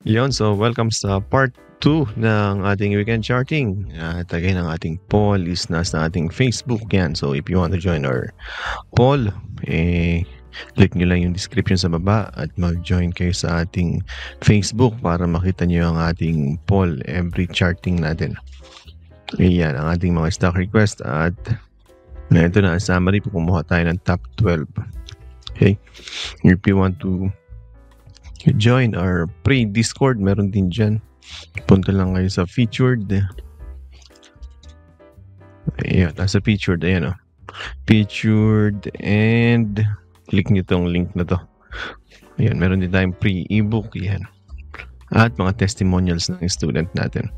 Yon, so welcome sa part 2 ng ating weekend charting. Tagay ng ating poll is nasa ating Facebook yan. So if you want to join our poll, click nyo lang yung description sa baba at mag-join kayo sa ating Facebook para makita nyo ang ating poll every charting natin. Ayan, ang ating mga stock request at ito na, summary, kumuha tayo ng top 12. Okay, if you want to join our pre-Discord, meron din dyan. Punta lang kayo sa featured. Ayan, nasa featured. Ayan o. Featured and click nyo tong link na to. Ayan, meron din tayong pre-ebook. Ayan. At mga testimonials ng student natin.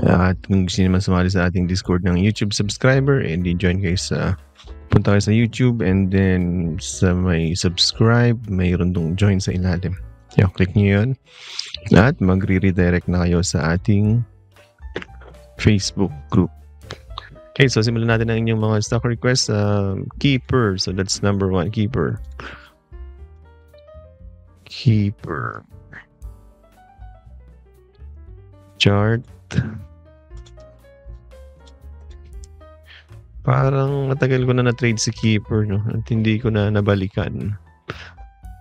At kung gusto naman sumali sa ating Discord ng YouTube subscriber, di join kayo sa punta kayo sa YouTube and then sa may subscribe, mayroon dong join sa ilalim. Yung click nyo yun at magre-redirect na kayo sa ating Facebook group. Okay, so simulan natin ang inyong mga stock requests. Keeper, so that's number 1, Keeper. Keeper. Chart. Parang matagal ko na na-trade si Keeper, no? At hindi ko na nabalikan.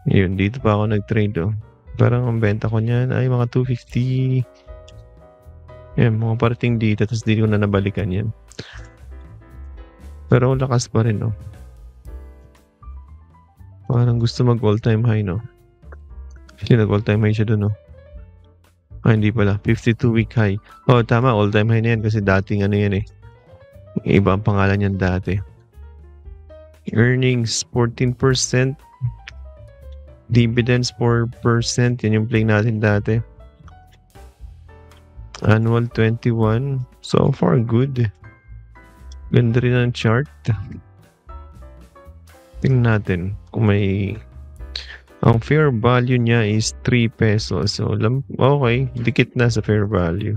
Yun, dito pa ako nag-trade, oh. Parang ang benta ko niyan ay mga 250. Yan, mga parating dito, tapos di ko na nabalikan yan. Pero lakas pa rin, no? Parang gusto mag all-time high, no? Kasi nag-all-time high siya dun, no? Hindi pala. 52-week high. Oh, tama. All-time high na yan kasi dating ano yan, eh. Iba ang pangalan yan dati. Earnings, 14%. Dividends 4%, yan yung play natin dati. Annual 21, so far good. Ganda rin ang chart. Tingnan natin kung may ang fair value niya is 3 pesos. So okay, dikit na sa fair value.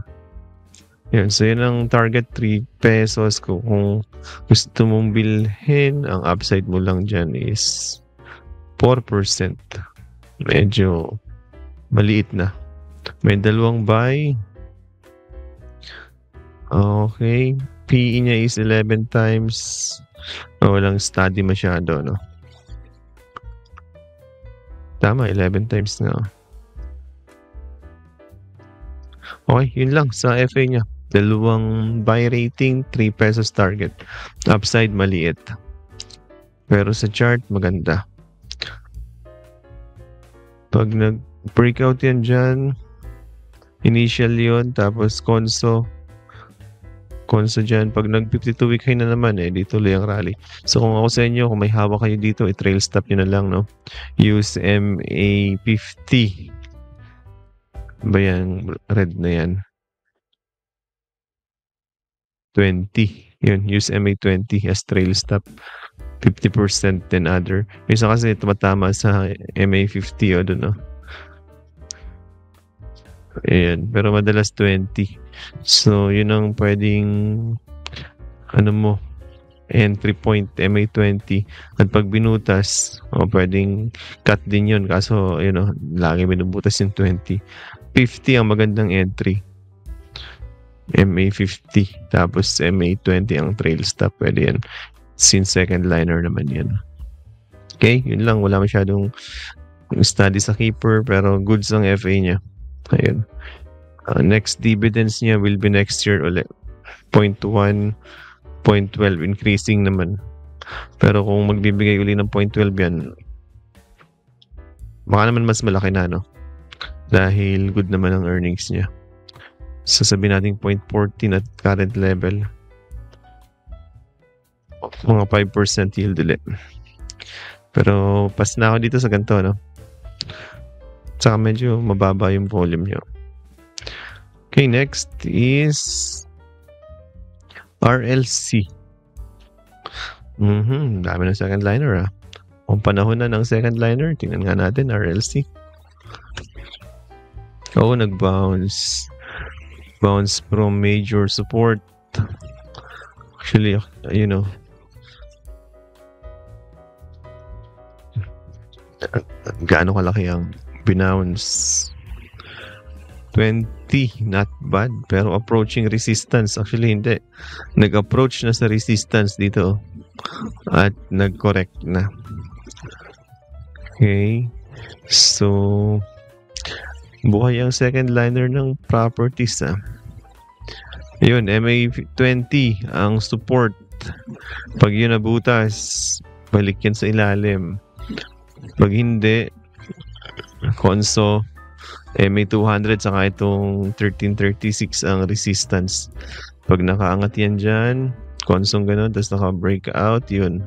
Yan, so yun ang target 3 pesos ko. Kung gusto mong bilhin, ang upside mo lang dyan is 4%. Medyo maliit na. May dalawang buy. Okay. PE niya is 11 times. Walang study masyado, no? Tama, 11 times na. Okay, yun lang sa FA niya. Dalawang buy rating, 3 pesos target. Upside, maliit. Pero sa chart, maganda. Pag nag-breakout yan dyan, initial yun, tapos conso dyan. Pag nag-52-week high na naman, di tuloy ang rally. So kung ako sa inyo, kung may hawak kayo dito, i-trail stop nyo na lang, no? Use MA50. Ba yan? Red na yan. 20. Yun, use MA20 as trail stop. 50% then other. Isa kasi tumatama sa MA50 o doon, no? Ayan. Pero madalas 20. So, yun ang pwedeng entry point MA20. At pag binutas, pwedeng cut din yun. Kaso, lagi binubutas yung 20. 50 ang magandang entry. MA50. Tapos MA20 ang trail stop. Pwede yan. Since second liner naman yan. Okay, yun lang. Wala masyadong study sa Keeper pero goods ang FA niya. Ayun. Next dividends niya will be next year ulit. 0.1, 0.12 increasing naman. Pero kung magbibigay uli ng 0.12 yan, baka naman mas malaki na, no? Dahil good naman ang earnings niya. Sasabihin natin 0.14 at current level. Mga 5% yield ulit. Pero pas na ako dito sa ganito, no? Saka medyo mababa yung volume niya. Okay, next is RLC. Dami ng second liner, Kung panahon na ng second liner, tingnan nga natin, RLC. Nag-bounce. Bounce from major support. Actually, gaano kalaki ang binounce. 20, not bad. Pero approaching resistance. Actually, hindi. Nag-approach na sa resistance dito. At nag-correct na. Okay. So, buhay ang second liner ng properties. Yun, MA20 ang support. Pag yun nabutas, balik yan sa ilalim. Pag hindi, Konso, MA200 saka itong 1336 ang resistance. Pag nakaangat yan dyan, Konsong ganun, tapos naka-breakout, yun.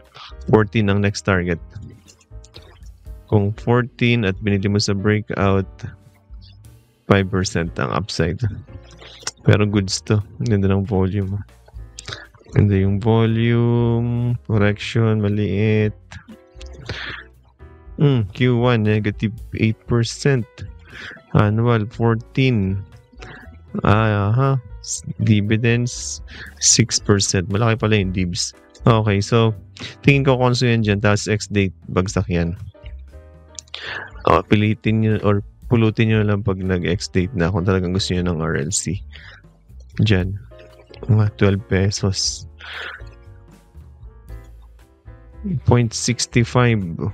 14 ang next target. Kung 14 at binili mo sa breakout, 5% ang upside. Pero goods to. Ganda ng volume. Ganda yung volume. Correction, maliit. Q1, negative 8%. Annual, 14. Dividends, 6%. Malaki pala yung divs. Okay, so, tingin ko konso yan dyan. Tapos X-date, bagsak yan. Pilitin nyo or pulutin nyo lang pag nag-X-date na kung talagang gusto nyo ng RLC. Dyan. Mga 12 pesos. 0.65.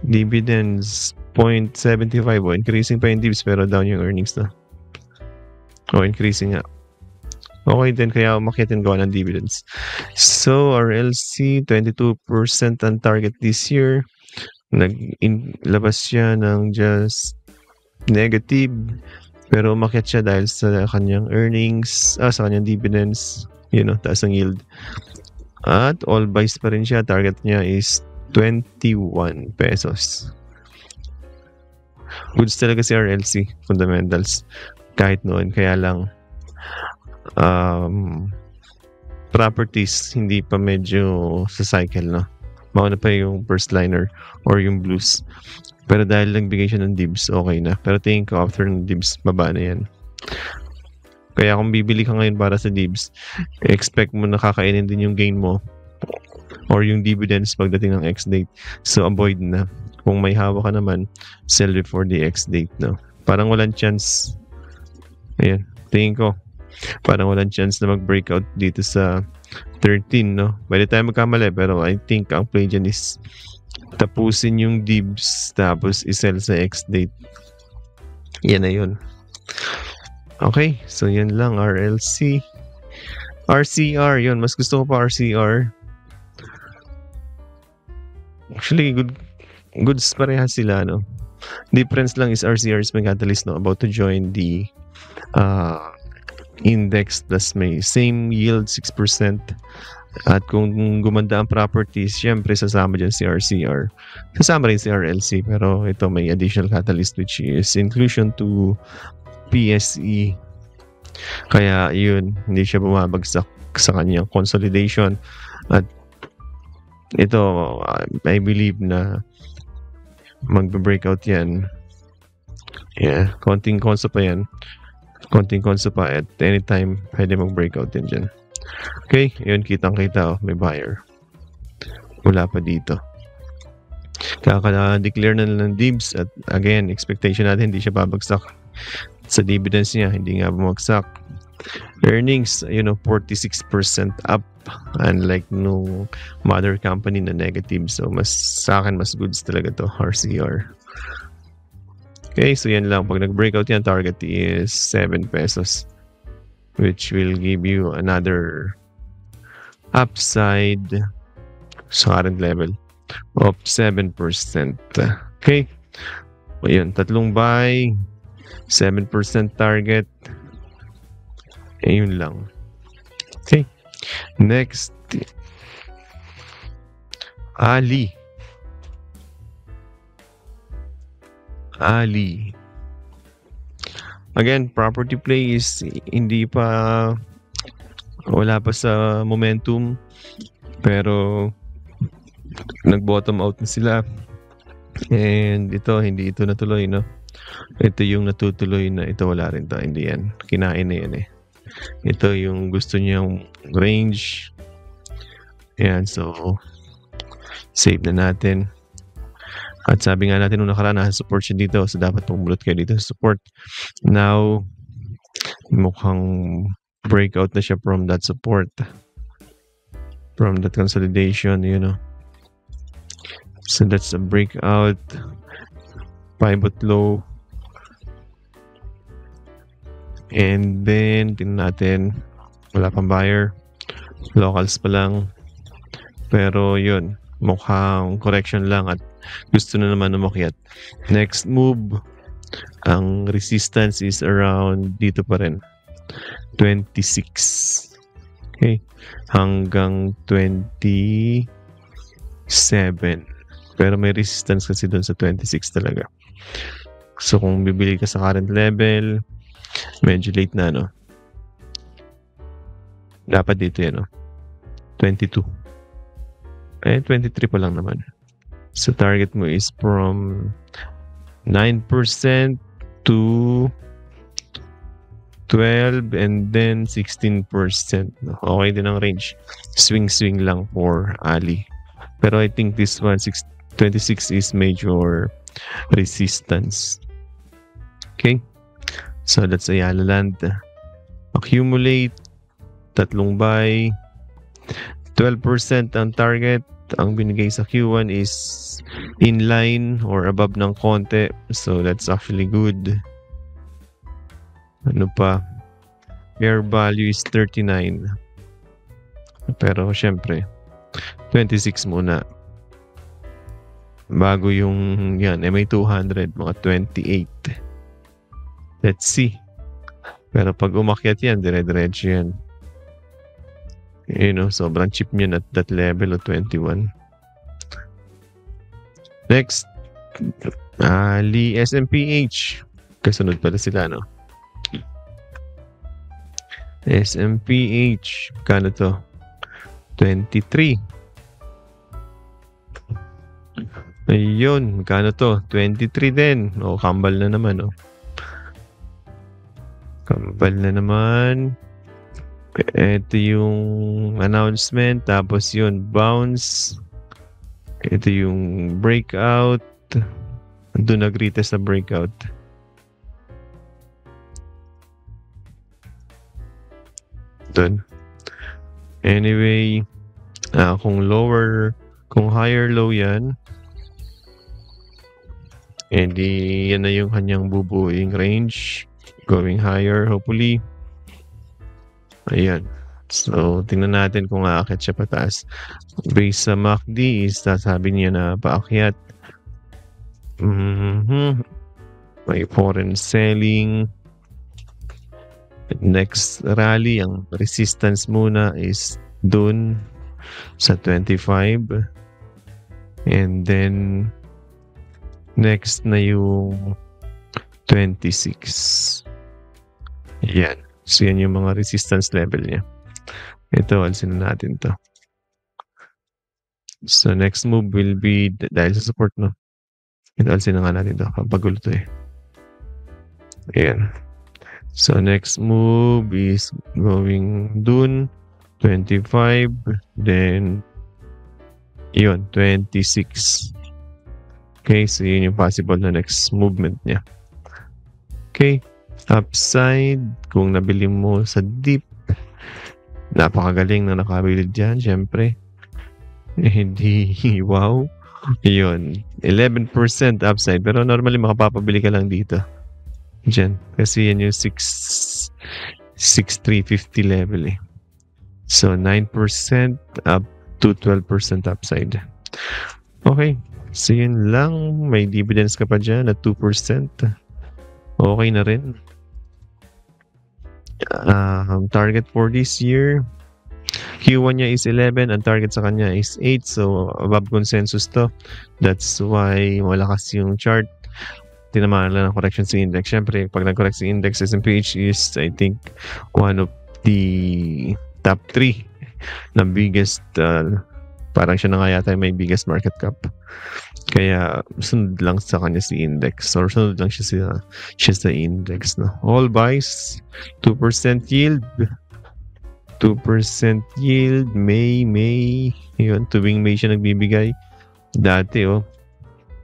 Dividends, 0.75. Increasing pa yung divs pero down yung earnings na. Increasing nga. Okay din, kaya umakitin ko ng dividends. So, RLC, 22% ang target this year. Labas siya ng just negative. Pero umakyat siya dahil sa kanyang earnings, sa kanyang dividends. Taas ang yield. At all buys pa rin siya. Target niya is 21 pesos. Goods talaga si RLC. Fundamentals. Kahit noon. Kaya lang properties hindi pa medyo sa cycle, no? Mauna pa yung first liner or yung blues. Pero dahil nagbigay siya ng dibs, okay na. Pero tingin ko after ng dibs, baba na yan. Kaya kung bibili ka ngayon para sa dibs, expect mo na kakainin din yung gain mo or yung dividends pagdating ng X-date. So avoid na. Kung may hawak ka naman, sell before the X-date, no? Parang walang chance. Ayan, tingin ko. Parang walang chance na mag-breakout dito sa 13, no? By the time magkamali, pero I think ang play dyan is tapusin yung dibs tapos isell sa X-date. Yan na yun. Okay, so yan lang. RLC. RCR, yun. Mas gusto ko pa RCR. Actually, goods parehas sila, no? Difference lang is RCR is may catalyst, no? About to join the index plus may same yield 6%. At kung gumanda ang properties, syempre sasama dyan si RCR. Sasama rin si RLC, pero ito may additional catalyst which is inclusion to PSE. Kaya yun, hindi siya bumabagsak sa kanyang consolidation. At ito, I believe na magbe-breakout yan. Yeah, konting konso pa yan. Konting konso pa at anytime pwede mag-breakout yan dyan. Okay, yun, kitang-kita, may buyer. Wala pa dito. Kaka-declare na ng dibs at again, expectation natin hindi siya babagsak. Sa dividends niya, hindi nga bumagsak. Earnings, 46% up, unlike no mother company na negative. So, sa akin, mas goods talaga to, RCR. Okay, so yan lang. Pag nag-breakout yan, target is 7 pesos. Which will give you another upside sa current level of 7%. Okay. Ayun, tatlong buy, 7% target. Ayun lang. Okay. Next. Ali. Again, property play is wala pa sa momentum, pero nag-bottom out na sila. And hindi ito natuloy, no? Ito yung natutuloy na ito wala rin to. Hindi yan. Kinain na yan eh. Ito yung gusto niyang range. Ayan, so save na natin. At sabi nga natin nung nakaraan, support siya dito. So, dapat pumulot kayo dito sa support. Now, mukhang breakout na siya from that support. From that consolidation, you know. So, that's a breakout. Pivot low. And then, tingnan natin. Wala pang buyer. Locals pa lang. Pero, yun. Mukhang correction lang at gusto na naman umakyat. Next move, ang resistance is around dito pa rin. 26. Okay. Hanggang 27. Pero may resistance kasi doon sa 26 talaga. So, kung bibili ka sa current level, medyo late na, no? Dapat dito yan, no? 22. 23 pa lang naman. So, target mo is from 9% to 12 and then 16%. Okay din ang range. Swing lang for Ali. Pero I think this one, 26 is major resistance. Okay? So, that's Ayala Land. Accumulate. Tatlong buy. 12% ang target. Ang binigay sa Q1 is in line or above ng konti. So, that's actually good. Ano pa? Fair value is 39. Pero, syempre, 26 muna. Bago yung, yan, MA200, mga 28. Let's see. Pero pag umakyat yan, dire-diretso yan. You know, sobrang cheap niyan at that level of 21. Next, Ali SMPH. Kasunod pala sila, no? SMPH. Kano to? 23. Ayun. Kano to? 23 din. O, kambal na naman, no? Kambal na naman. Ito yung announcement. Tapos yun, bounce. Ito yung breakout. Doon nag-retest sa breakout. Doon. Anyway, kung higher low yan, edi yan na yung kanyang bubuing range. Going higher, hopefully. Ayan. So, tingnan natin kung aakyat siya pataas. Base sa MACD is sasabi niya na paakyat. May foreign selling. Next rally, ang resistance muna is dun sa 25. And then, next na yung 26. Ayan. So, yan yung mga resistance level niya. Ito, alisin na natin to. So, next move will be, dahil sa support, no? Ito, alisin na nga natin to. Papagulo to eh. Ayan. So, next move is going dun. 25. Then, yun, 26. Okay, so yun yung possible na next movement niya. Okay. Upside, kung nabili mo sa deep, napakagaling na nakabili dyan, syempre. Hindi, wow. Yun, 11% upside. Pero normally, makapapabili ka lang dito. Dyan. Kasi yan yung 6,350 level eh. So, 9% up to 12% upside. Okay. So, yun lang. May dividends ka pa dyan at 2%. Okay na rin. Target for this year, Q1 niya is 11, ang target sa kanya is 8, so above consensus to. That's why malakas yung chart. Tinamaan lang ng correction sa index. Siyempre, pag nag-correct sa index, SMPH is, I think, one of the top 3 na biggest, parang siya na nga yata may biggest market cap. Kaya, sunod lang sa kanya si index. Or sunod lang siya sa index. No? All buys, 2% yield. 2% yield. May. Yun, tuwing May siya nagbibigay. Dati, 3%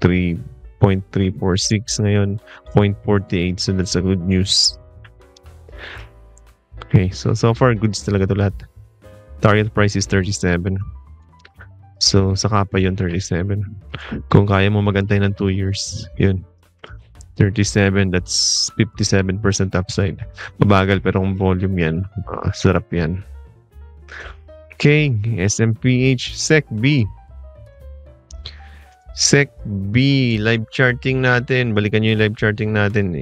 3.346 ngayon, 0.48. So that's a good news. Okay, so far goods talaga to lahat. Target price is 37. So sa kapa yun 37. Kung kaya mo magantay ng 2 years, yun. 37, that's 57% upside. Mabagal pero kung volume yan, sarap yan. Okay, SMPH SEC-B. SEC-B, live charting natin. Balikan nyo yung live charting natin.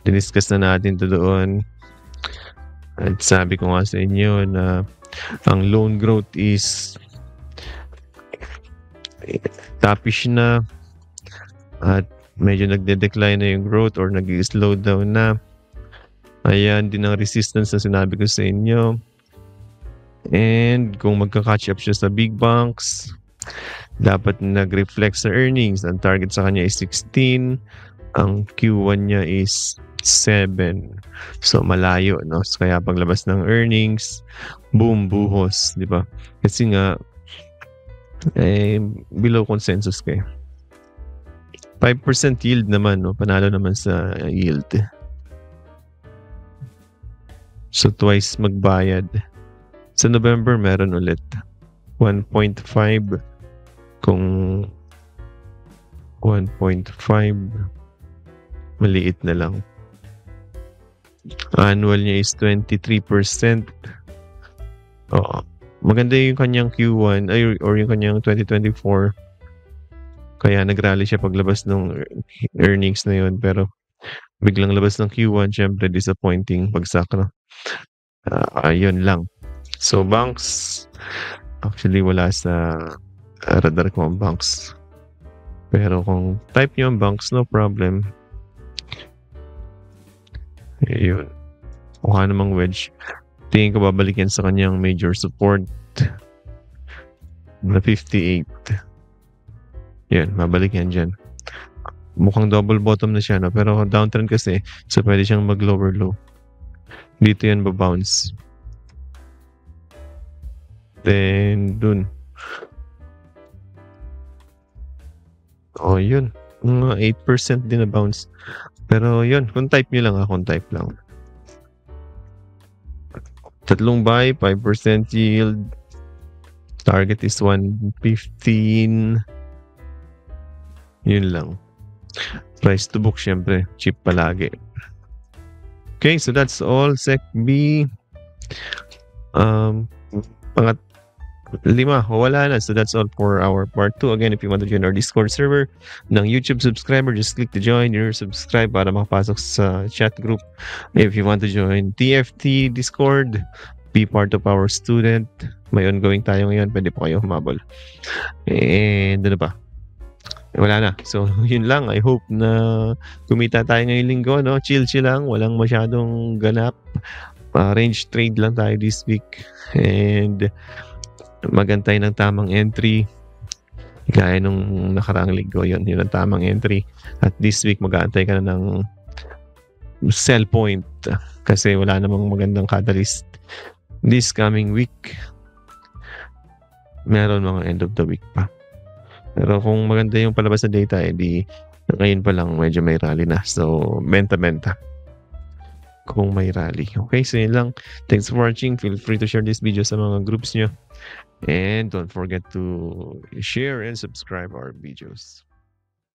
Diniscuss na natin to doon. At sabi ko nga sa inyo na ang loan growth is toppish na at medyo nagde-decline na yung growth or nag-slow down na. Ayan din ang resistance na sinabi ko sa inyo. And kung magka-catch up siya sa big banks, dapat nag-reflect sa earnings. Ang target sa kanya is 16. Ang Q1 niya is 7. So malayo, no? So, kaya paglabas ng earnings, boom, buhos, di ba? Kasi nga below consensus kayo. 5% yield naman, no? Panalo naman sa yield. So twice magbayad. Sa November meron ulit 1.5 kung 1.5 maliit na lang. Annual niya is 23%. Maganda yung kanyang Q1 or yung kanyang 2024. Kaya nagrally siya paglabas ng earnings na yun, pero biglang labas ng Q1, syempre disappointing bagsak, no? Yun lang. So banks, actually wala sa radar ko ang banks. Pero kung type nyo ang banks, no problem. Yun. Mukha namang wedge. Tingin ko babalik yan sa kanyang major support na 58. Yan, mabalik yan dyan. Mukhang double bottom na siya, no? Pero downtrend kasi, so pwede siyang mag-lower low. Dito yan babounce. Then, dun. Yun. Mga 8% din na bounce. Pero yun, kung type nyo lang, kung type lang. Tatlong buy, 5% yield. Target is 115. Yun lang. Price to book, syempre. Cheap palagi. Okay, so that's all. SEC-B. Lima, wala na. So that's all for our part 2. Again, if you want to join our Discord server ng YouTube subscriber, just click to join or subscribe para makapasok sa chat group. If you want to join TFT Discord, be part of our student. May ongoing tayo ngayon. Pwede po kayo humabol. And ano pa? Wala na. So, yun lang. I hope na kumita tayo ngayong linggo, no? Chill lang. Walang masyadong ganap. Range trade lang tayo this week. And magantay ng tamang entry. Gaya nung nakaraang linggo, yun ang tamang entry. At this week, mag-aantay ka na ng sell point kasi wala namang magandang catalyst. This coming week, meron mga end of the week pa. Pero kung maganda yung palabas na data, di ngayon pa lang medyo may rally na. So, benta-benta kung may rally. Okay, so yun lang. Thanks for watching. Feel free to share this video sa mga groups nyo. And don't forget to share and subscribe our videos.